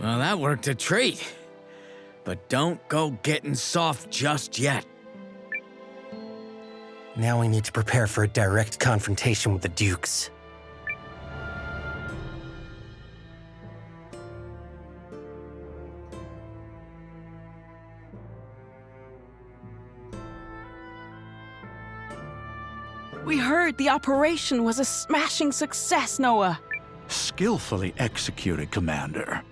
Well, that worked a treat. But don't go getting soft just yet. Now we need to prepare for a direct confrontation with the Dukes. We heard the operation was a smashing success, Nowa. Skillfully executed, Commander.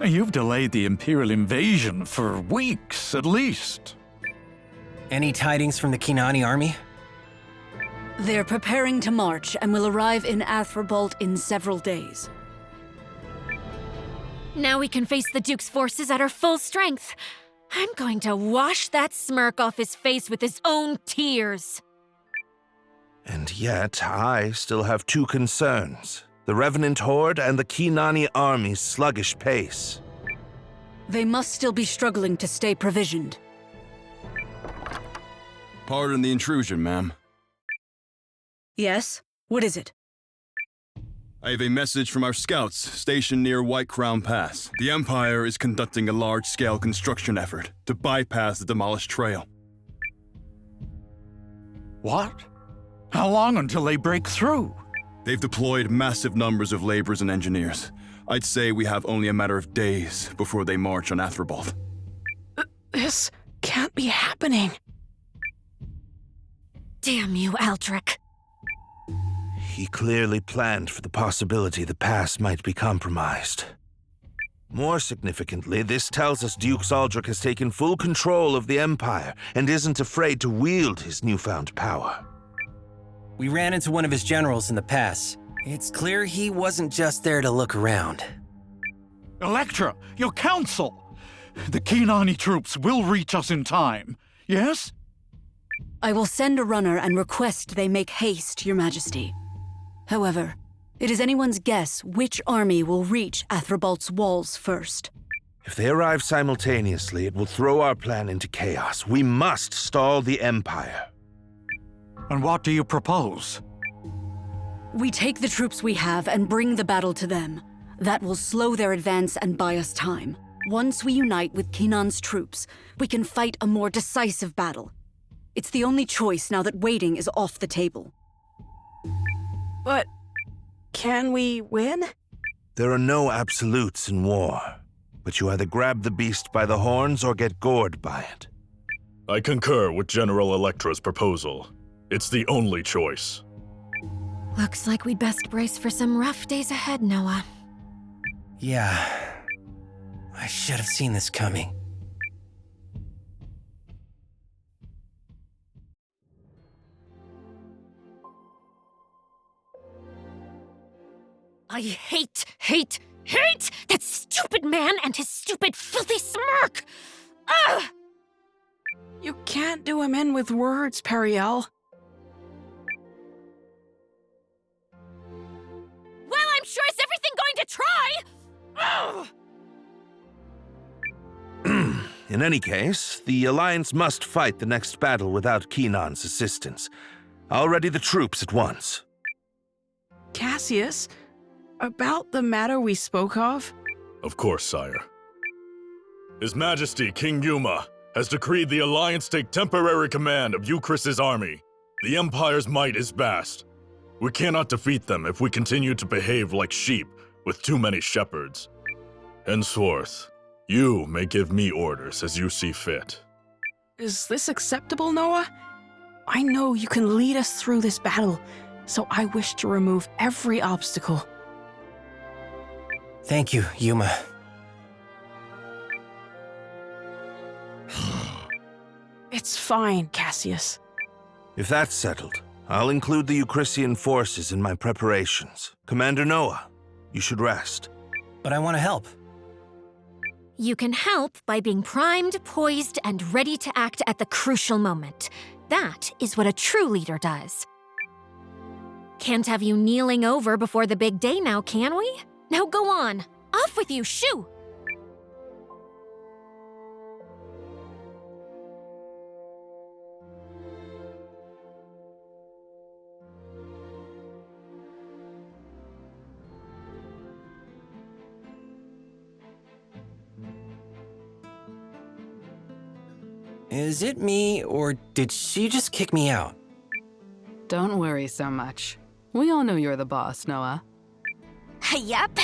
You've delayed the Imperial invasion for weeks, at least. Any tidings from the Kinani army? They're preparing to march and will arrive in Athrobalt in several days. Now we can face the Duke's forces at our full strength. I'm going to wash that smirk off his face with his own tears. And yet, I still have two concerns. The Revenant Horde and the Kinani army's sluggish pace. They must still be struggling to stay provisioned. Pardon the intrusion, ma'am. Yes? What is it? I have a message from our scouts stationed near White Crown Pass. The Empire is conducting a large-scale construction effort to bypass the demolished trail. What? How long until they break through? They've deployed massive numbers of laborers and engineers. I'd say we have only a matter of days before they march on Athrobalt. This can't be happening. Damn you, Aldrich. He clearly planned for the possibility the pass might be compromised. More significantly, this tells us Duke Aldrich has taken full control of the Empire and isn't afraid to wield his newfound power. We ran into one of his generals in the pass. It's clear he wasn't just there to look around. Electra, your counsel! The Kinani troops will reach us in time, yes? I will send a runner and request they make haste, Your Majesty. However, it is anyone's guess which army will reach Athrobalt's walls first. If they arrive simultaneously, it will throw our plan into chaos. We must stall the Empire. And what do you propose? We take the troops we have and bring the battle to them. That will slow their advance and buy us time. Once we unite with Kinan's troops, we can fight a more decisive battle. It's the only choice now that waiting is off the table. But can we win? There are no absolutes in war, but you either grab the beast by the horns or get gored by it. I concur with General Electra's proposal. It's the only choice. Looks like we'd best brace for some rough days ahead, Nowa. Yeah. I should have seen this coming. I hate that stupid man and his stupid, filthy smirk! Ugh! You can't do him in with words, Periel. Well, I'm sure is everything going to try! Ugh! In any case, the Alliance must fight the next battle without Kinan's assistance. I'll ready the troops at once. Cassius, about the matter we spoke of? Of course, sire. His Majesty, King Yuma, has decreed the Alliance take temporary command of Euchris's army. The Empire's might is vast. We cannot defeat them if we continue to behave like sheep with too many shepherds. Henceforth, you may give me orders as you see fit. Is this acceptable, Nowa? I know you can lead us through this battle, so I wish to remove every obstacle. Thank you, Yuma. It's fine, Cassius. If that's settled, I'll include the Euchristian forces in my preparations. Commander Nowa, you should rest. But I want to help. You can help by being primed, poised, and ready to act at the crucial moment. That is what a true leader does. Can't have you kneeling over before the big day now, can we? Now go on. Off with you, shoo! Is it me, or did she just kick me out? Don't worry so much. We all know you're the boss, Nowa. Yup.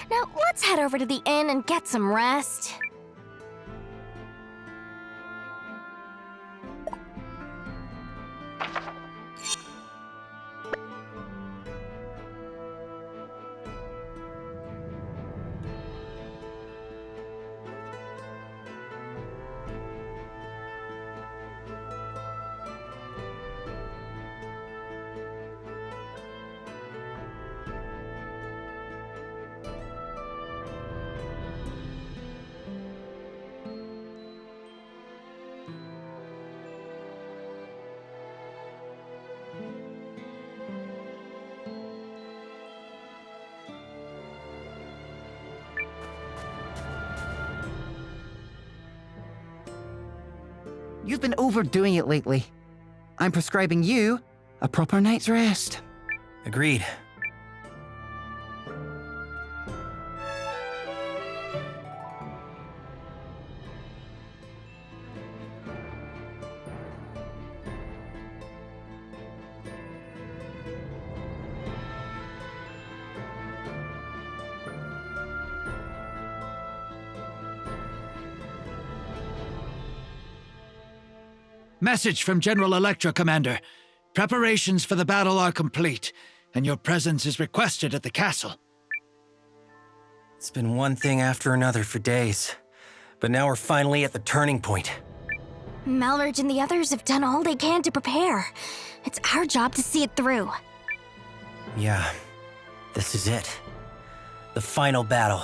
Now let's head over to the inn and get some rest. You've been overdoing it lately. I'm prescribing you a proper night's rest. Agreed. Message from General Electra, Commander. Preparations for the battle are complete, and your presence is requested at the castle. It's been one thing after another for days, but now we're finally at the turning point. Malridge and the others have done all they can to prepare. It's our job to see it through. Yeah, this is it. The final battle.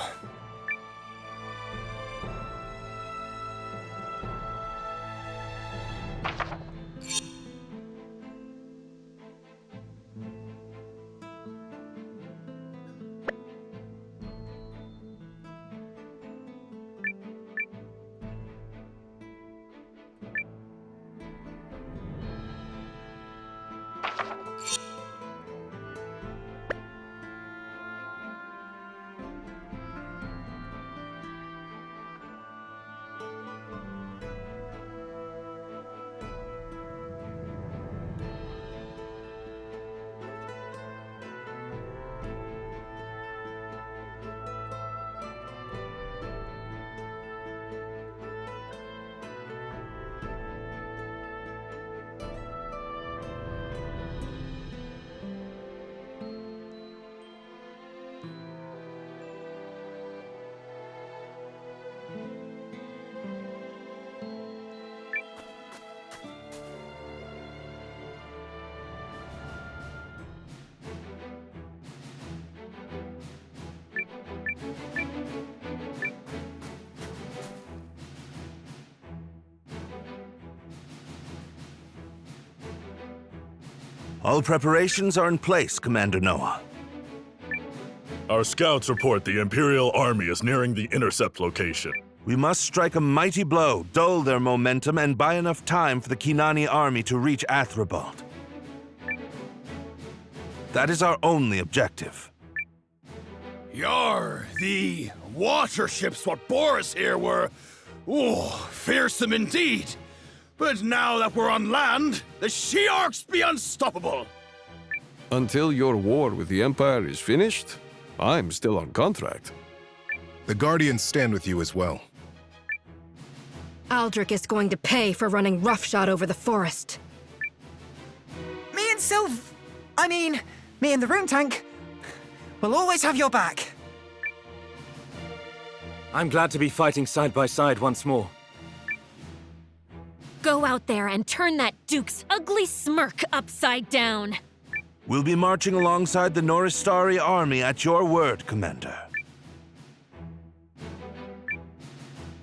All preparations are in place, Commander Nowa. Our scouts report the Imperial Army is nearing the intercept location. We must strike a mighty blow, dull their momentum, and buy enough time for the Kinani army to reach Athribald. That is our only objective. Yar, the water ships what bore us here were, fearsome indeed. But now that we're on land, the She-Orcs be unstoppable. Until your war with the Empire is finished, I'm still on contract. The Guardians stand with you as well. Aldrich is going to pay for running roughshod over the forest. Me and me and the room tank, will always have your back. I'm glad to be fighting side by side once more. Go out there and turn that Duke's ugly smirk upside down. We'll be marching alongside the Noristari army at your word, Commander.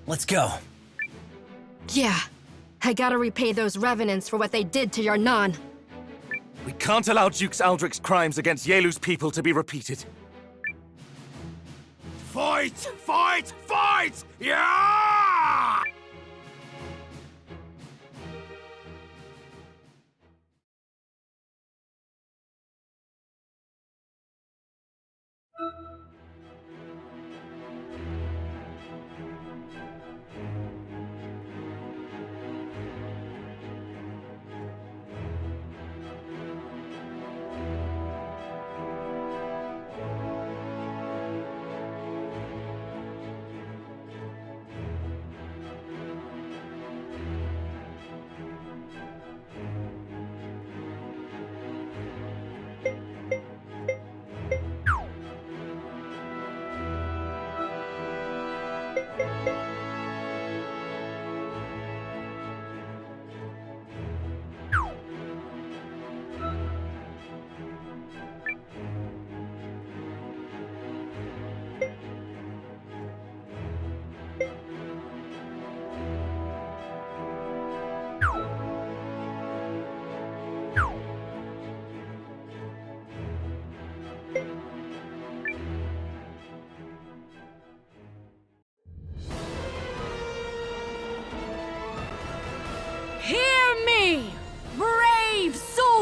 Let's go. Yeah, I gotta repay those revenants for what they did to Yarnan. We can't allow Dukes Aldrich's crimes against Yelu's people to be repeated. Fight! Fight! Fight! Yeah!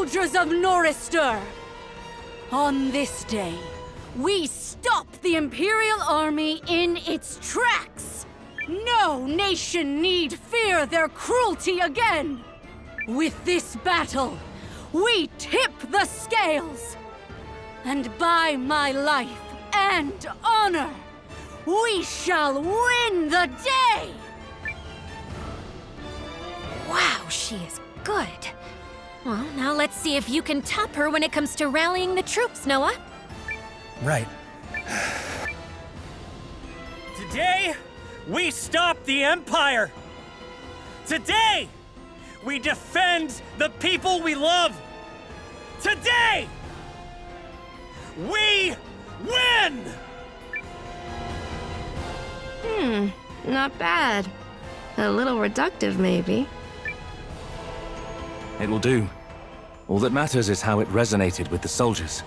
soldiers of Noristor! On this day, we stop the Imperial Army in its tracks! No nation need fear their cruelty again! With this battle, we tip the scales! And by my life and honor, we shall win the day! Wow, she is good. Well, now let's see if you can top her when it comes to rallying the troops, Nowa. Right. Today, we stop the Empire! Today, we defend the people we love! Today, we win! Not bad. A little reductive, maybe. It will do. All that matters is how it resonated with the soldiers.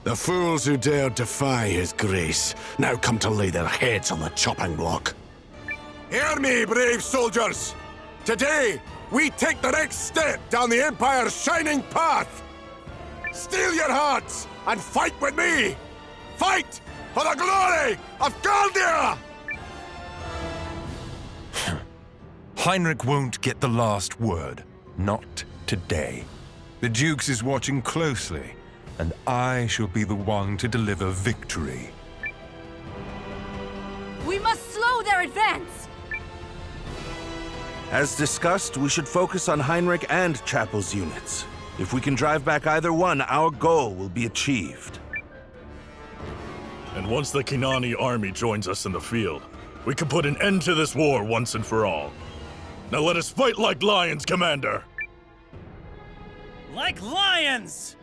The fools who dared defy his grace now come to lay their heads on the chopping block. Hear me, brave soldiers! Today, we take the next step down the Empire's shining path! Steel your hearts and fight with me! Fight for the glory of Galdia! Heinrich won't get the last word. Not today. The Dukes is watching closely, and I shall be the one to deliver victory. We must slow their advance! As discussed, we should focus on Heinrich and Chapel's units. If we can drive back either one, our goal will be achieved. And once the Kinani army joins us in the field, we can put an end to this war once and for all. Now let us fight like lions, Commander! Like lions!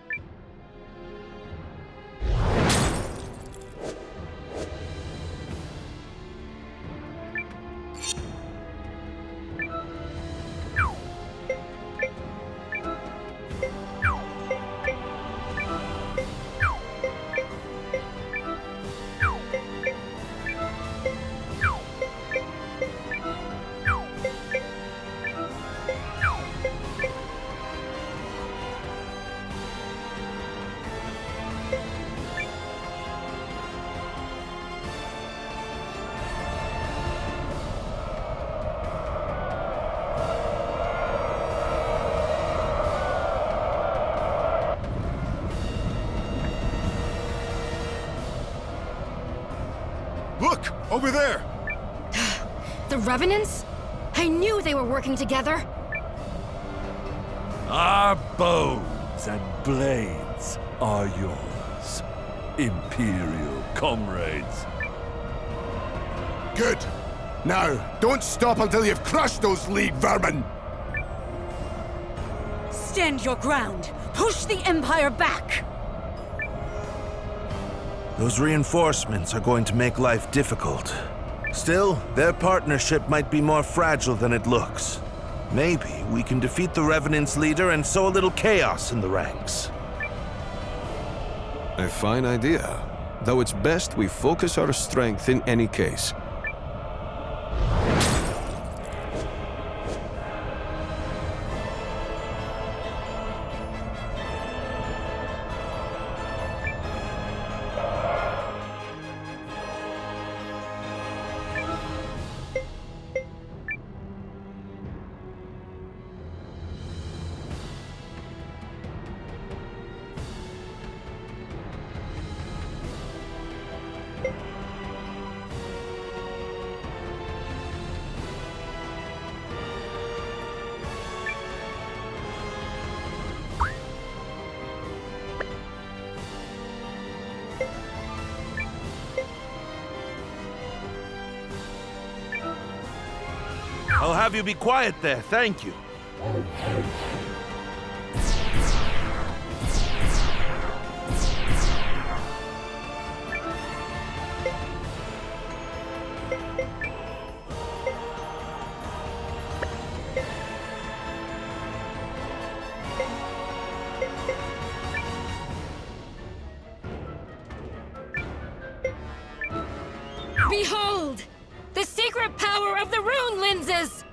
Look! Over there! The Revenants? I knew they were working together. Our bows and blades are yours, Imperial comrades. Good. Now, don't stop until you've crushed those lead vermin! Stand your ground! Push the Empire back! Those reinforcements are going to make life difficult. Still, their partnership might be more fragile than it looks. Maybe we can defeat the Revenant's leader and sow a little chaos in the ranks. A fine idea, though it's best we focus our strength in any case. I'll have you be quiet there, thank you. Behold! The secret power of the rune lenses!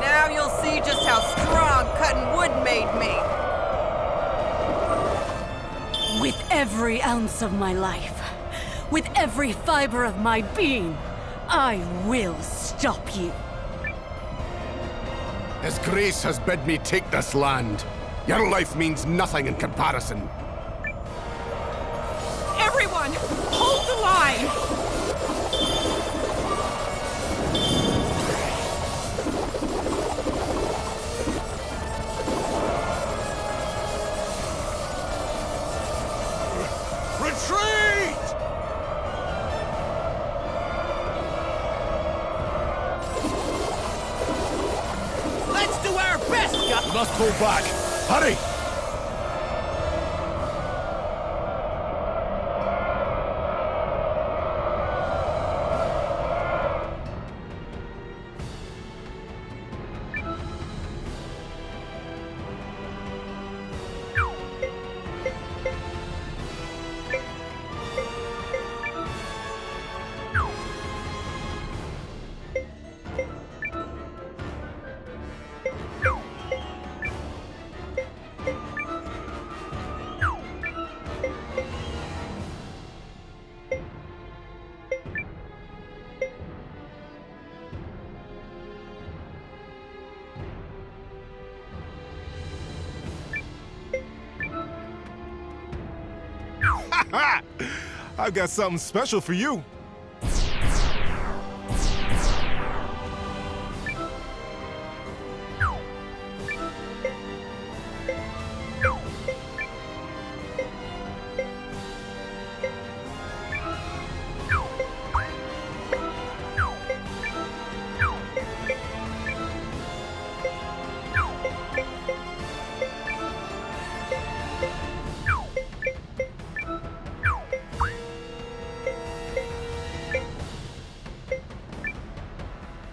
Now you'll see just how strong cutting wood made me. With every ounce of my life, with every fiber of my being, I will stop you. His Grace has bid me take this land. Your life means nothing in comparison. Everyone, hold the line! Retreat! Let's do our best, guys! We must pull back. Hurry! I've got something special for you.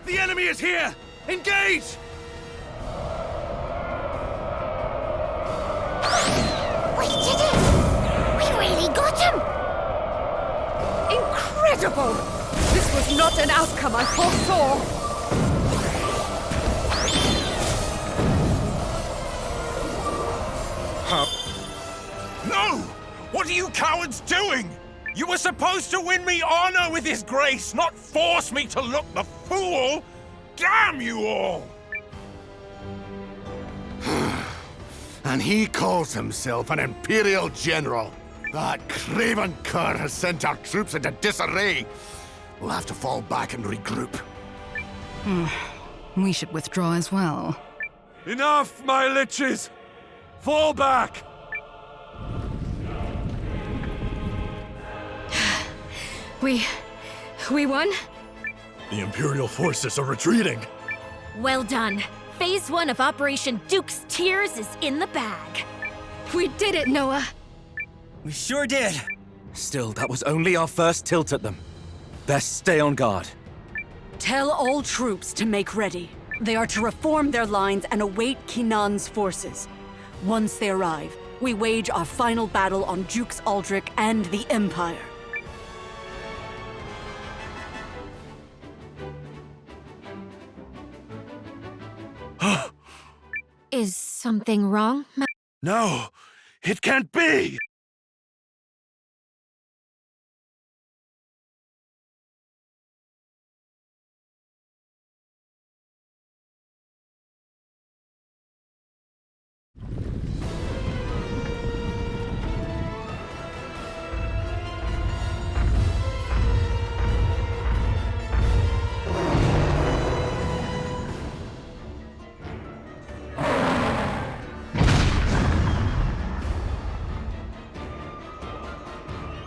The enemy is here! Engage! We did it! We really got him! Incredible! This was not an outcome I foresaw! No! What are you cowards doing? You were supposed to win me honor with his grace, not force me to look the fool! Damn you all! And he calls himself an Imperial General. That craven cur has sent our troops into disarray. We'll have to fall back and regroup. We should withdraw as well. Enough, my liches! Fall back! We won? The Imperial forces are retreating. Well done. Phase 1 of Operation Duke's Tears is in the bag. We did it, Nowa. We sure did. Still, that was only our first tilt at them. Best stay on guard. Tell all troops to make ready. They are to reform their lines and await Kinan's forces. Once they arrive, we wage our final battle on Dukes Aldrich and the Empire. Is something wrong? No! It can't be!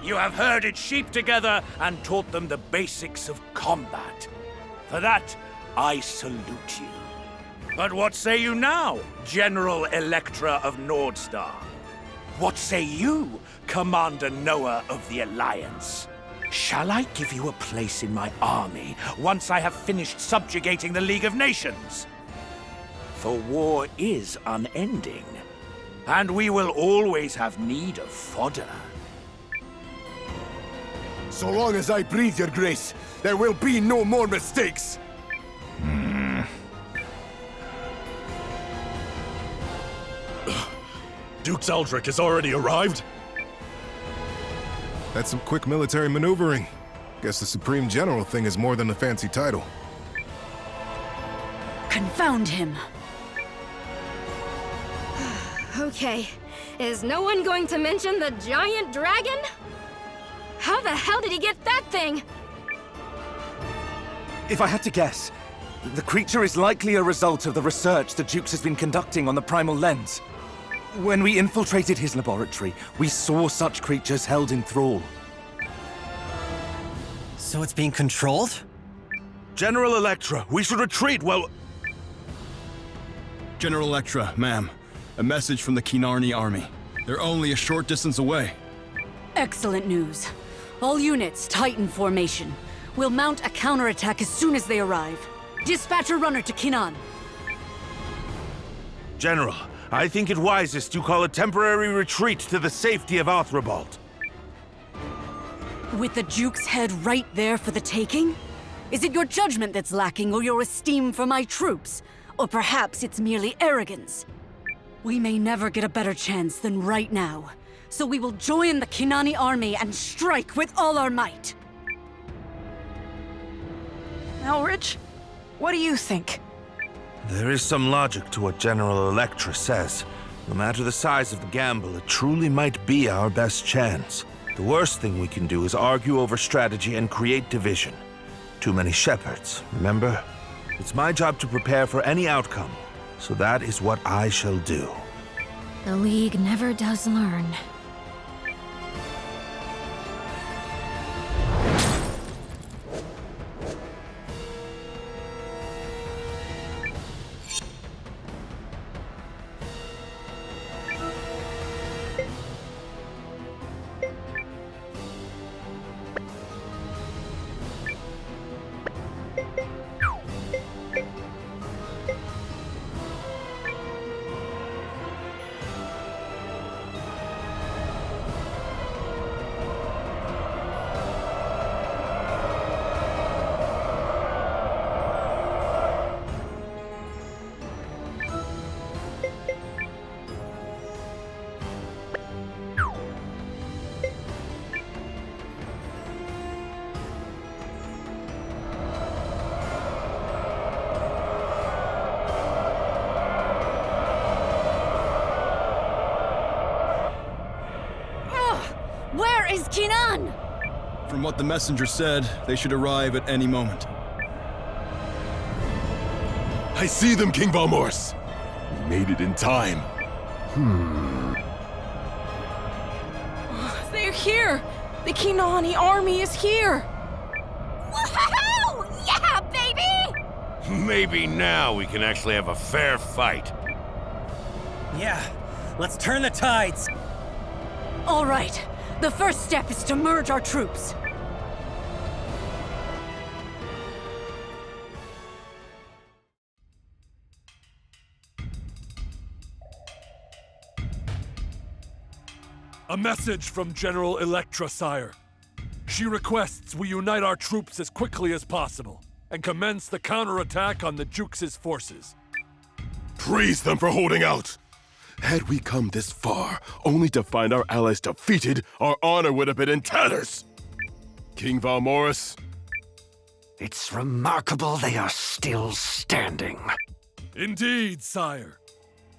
You have herded sheep together and taught them the basics of combat. For that, I salute you. But what say you now, General Electra of Nordstar? What say you, Commander Nowa of the Alliance? Shall I give you a place in my army once I have finished subjugating the League of Nations? For war is unending, and we will always have need of fodder. So long as I breathe, Your Grace, there will be no more mistakes! Duke's Aldrich has already arrived? That's some quick military maneuvering. Guess the Supreme General thing is more than a fancy title. Confound him! Okay, is no one going to mention the giant dragon? How the hell did he get that thing? If I had to guess, the creature is likely a result of the research the Dukes has been conducting on the primal lens. When we infiltrated his laboratory, we saw such creatures held in thrall. So it's being controlled? General Electra, we should retreat while... General Electra, ma'am. A message from the Kinarni army. They're only a short distance away. Excellent news. All units, Titan formation. We'll mount a counterattack as soon as they arrive. Dispatch a runner to Kinan. General, I think it wisest you call a temporary retreat to the safety of Athribald. With the Duke's head right there for the taking? Is it your judgment that's lacking or your esteem for my troops? Or perhaps it's merely arrogance? We may never get a better chance than right now. So we will join the Kinani army and strike with all our might. Elrich, what do you think? There is some logic to what General Electra says. No matter the size of the gamble, it truly might be our best chance. The worst thing we can do is argue over strategy and create division. Too many shepherds, remember? It's my job to prepare for any outcome, so that is what I shall do. The League never does learn. Where is Kinan? From what the messenger said, they should arrive at any moment. I see them, King Balmors! We made it in time. They're here! The Kinani army is here! Woohoo! Yeah, baby! Maybe now we can actually have a fair fight. Yeah, let's turn the tides. All right. The first step is to merge our troops. A message from General Electra, sire. She requests we unite our troops as quickly as possible and commence the counterattack on the Jukes' forces. Praise them for holding out! Had we come this far, only to find our allies defeated, our honor would have been in tatters! King Valmoris? It's remarkable they are still standing. Indeed, sire.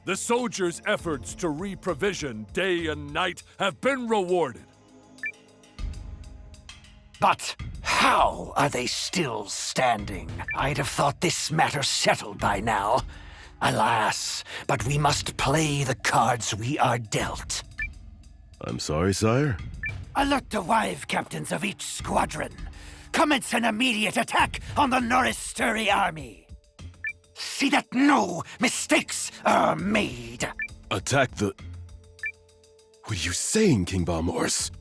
The soldiers' efforts to re-provision day and night have been rewarded. But how are they still standing? I'd have thought this matter settled by now. Alas, but we must play the cards we are dealt. I'm sorry, sire? Alert the wive captains of each squadron. Commence an immediate attack on the Norris-Sturry army. See that no mistakes are made. Attack the... What are you saying, King Valmoris?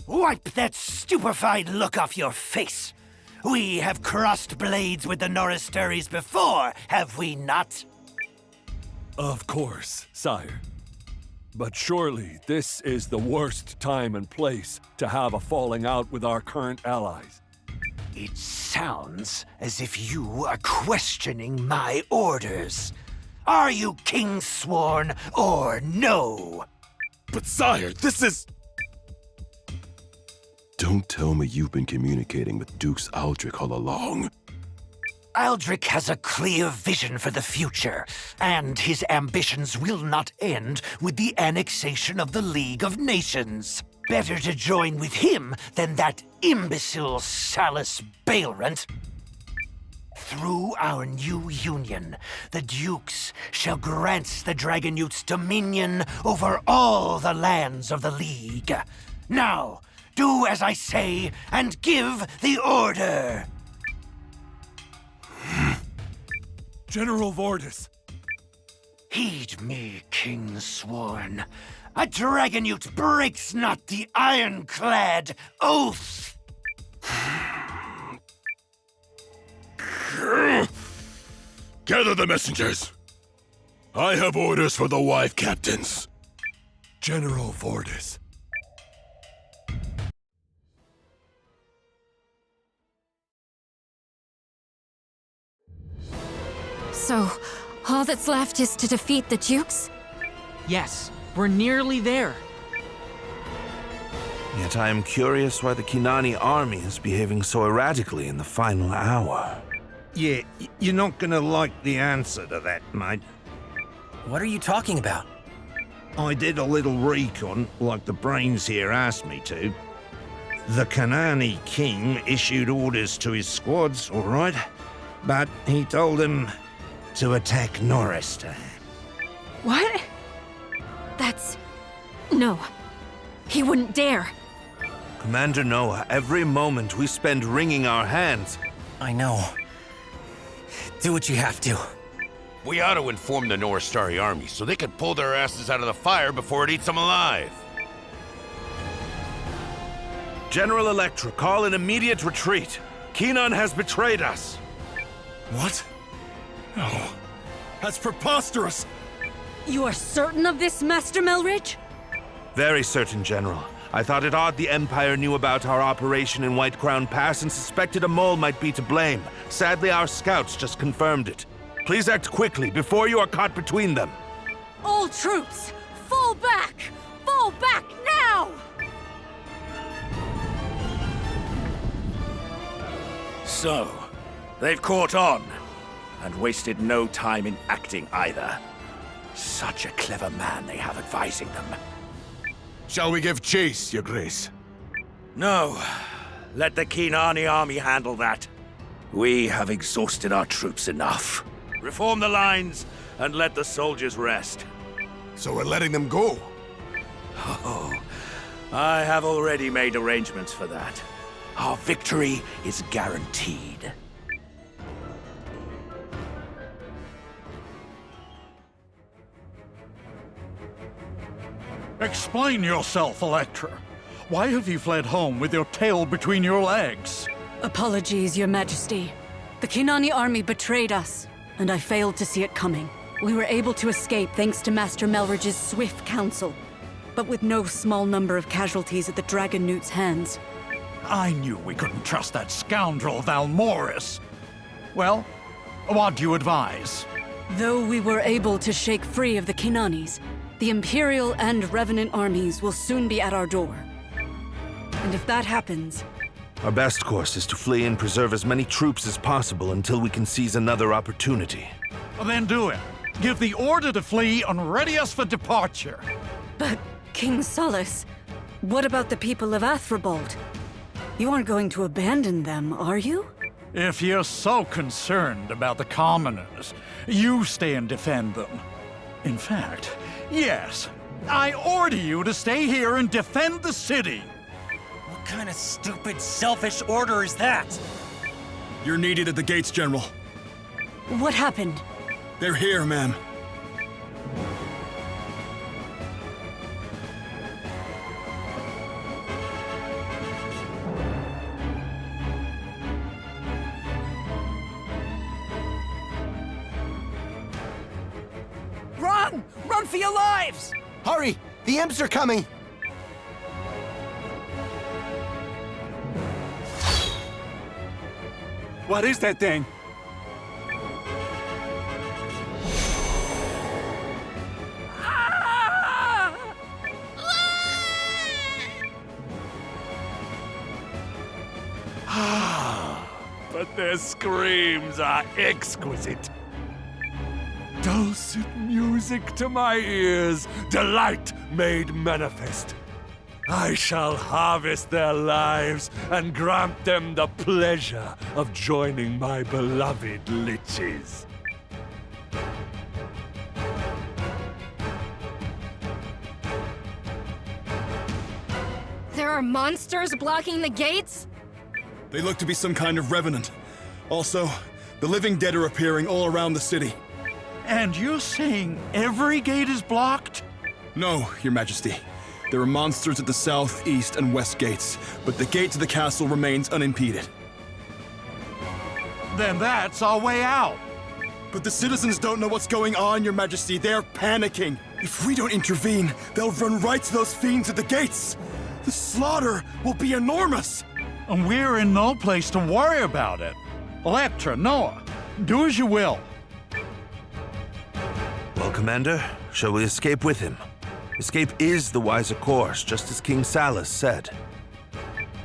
Wipe that stupefied look off your face. We have crossed blades with the Norris-Sturries before, have we not? Of course, sire. But surely this is the worst time and place to have a falling out with our current allies. It sounds as if you are questioning my orders. Are you King Sworn or no? But sire, this is... Don't tell me you've been communicating with Dukes Aldrich all along. Aldrich has a clear vision for the future, and his ambitions will not end with the annexation of the League of Nations. Better to join with him than that imbecile Salus Bailrant. Through our new union, the Dukes shall grant the Dragonutes dominion over all the lands of the League. Now, do as I say and give the order. General Vordis. Heed me, King Sworn. A Dragonute breaks not the ironclad oath! Gather the messengers. I have orders for the wife captains. General Vordis. So, all that's left is to defeat the Dukes? Yes, we're nearly there. Yet I am curious why the Kinani army is behaving so erratically in the final hour. Yeah, you're not gonna like the answer to that, mate. What are you talking about? I did a little recon, like the brains here asked me to. The Kanani king issued orders to his squads, all right? But he told them to attack Norris. What? That's... No. He wouldn't dare. Commander Nowa, every moment we spend wringing our hands. I know. Do what you have to. We ought to inform the Norris-Sturry army so they can pull their asses out of the fire before it eats them alive. General Electra, call an immediate retreat. Kinan has betrayed us. What? No. That's preposterous! You are certain of this, Master Melridge? Very certain, General. I thought it odd the Empire knew about our operation in White Crown Pass and suspected a mole might be to blame. Sadly, our scouts just confirmed it. Please act quickly before you are caught between them. All troops, fall back! Fall back now! So, they've caught on, and wasted no time in acting either. Such a clever man they have advising them. Shall we give chase, Your Grace? No. Let the Kinani army handle that. We have exhausted our troops enough. Reform the lines, and let the soldiers rest. So we're letting them go? Oh, I have already made arrangements for that. Our victory is guaranteed. Explain yourself, Electra. Why have you fled home with your tail between your legs? Apologies, Your Majesty. The Kinani army betrayed us, and I failed to see it coming. We were able to escape thanks to Master Melridge's swift counsel, but with no small number of casualties at the Dragon Newt's hands. I knew we couldn't trust that scoundrel Valmoris. Well, what do you advise? Though we were able to shake free of the Kinanis, the Imperial and Revenant armies will soon be at our door. And if that happens... Our best course is to flee and preserve as many troops as possible until we can seize another opportunity. Well, then do it. Give the order to flee and ready us for departure. But, King Solace, what about the people of Athribald? You aren't going to abandon them, are you? If you're so concerned about the commoners, you stay and defend them. In fact, yes, I order you to stay here and defend the city. What kind of stupid, selfish order is that? You're needed at the gates, General. What happened? They're here, ma'am. Run! Run for your lives! Hurry! The imps are coming! What is that thing? But their screams are exquisite. Dulcet music to my ears, delight made manifest. I shall harvest their lives and grant them the pleasure of joining my beloved liches. There are monsters blocking the gates? They look to be some kind of revenant. Also, the living dead are appearing all around the city. And you're saying every gate is blocked? No, Your Majesty. There are monsters at the south, east, and west gates, but the gate to the castle remains unimpeded. Then that's our way out. But the citizens don't know what's going on, Your Majesty. They're panicking. If we don't intervene, they'll run right to those fiends at the gates. The slaughter will be enormous. And we're in no place to worry about it. Electra, Nowa, do as you will. Well, Commander, shall we escape with him? Escape is the wiser course, just as King Salus said.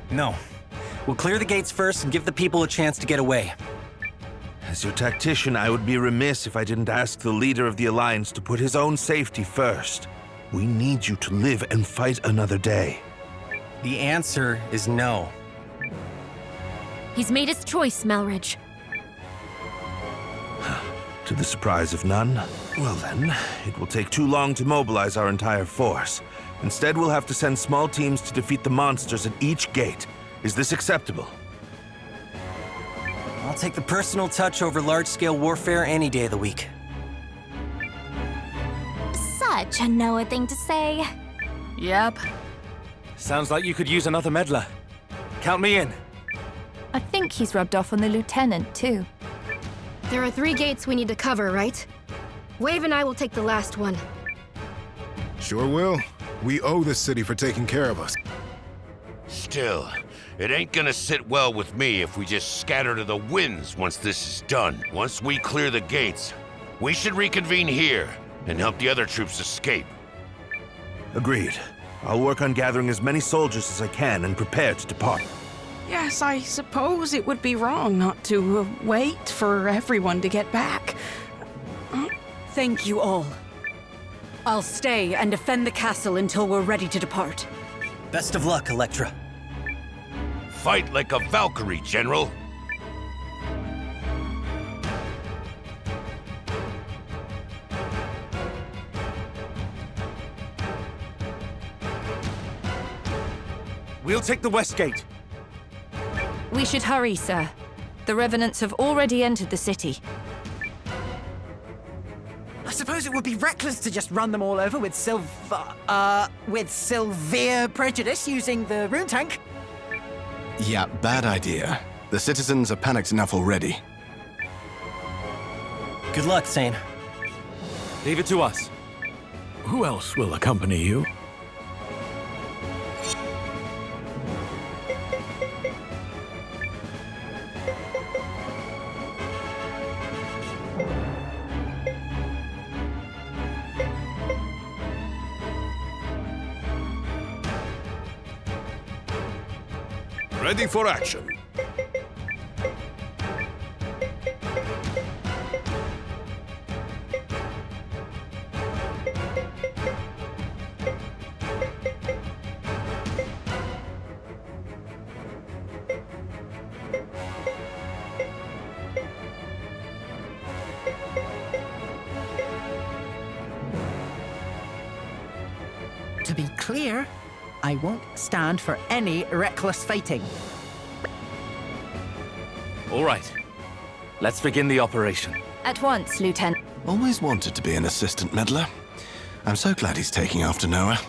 No. We'll clear the gates first and give the people a chance to get away. As your tactician, I would be remiss if I didn't ask the leader of the Alliance to put his own safety first. We need you to live and fight another day. The answer is no. He's made his choice, Melridge. To the surprise of none? Well then, it will take too long to mobilize our entire force. Instead, we'll have to send small teams to defeat the monsters at each gate. Is this acceptable? I'll take the personal touch over large-scale warfare any day of the week. Such a Noah thing to say. Yep. Sounds like you could use another meddler. Count me in. I think he's rubbed off on the lieutenant, too. There are 3 gates we need to cover, right? Wave and I will take the last one. Sure will. We owe the city for taking care of us. Still, it ain't gonna sit well with me if we just scatter to the winds once this is done. Once we clear the gates, we should reconvene here and help the other troops escape. Agreed. I'll work on gathering as many soldiers as I can and prepare to depart. Yes, I suppose it would be wrong not to wait for everyone to get back. Thank you all. I'll stay and defend the castle until we're ready to depart. Best of luck, Electra. Fight like a Valkyrie, General. We'll take the west gate. We should hurry, sir. The Revenants have already entered the city. suppose it would be reckless to just run them all over with severe prejudice using the rune tank. Yeah, bad idea. The citizens are panicked enough already. Good luck, Sane. Leave it to us. Who else will accompany you? Ready for action. To be clear, I won't stand for any reckless fighting. All right. Let's begin the operation. At once, Lieutenant. Always wanted to be an assistant meddler. I'm so glad he's taking after Nowa.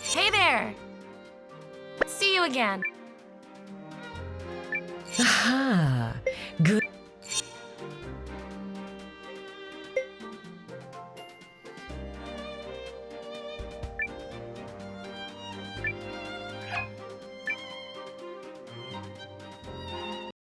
Hey there! See you again. Aha!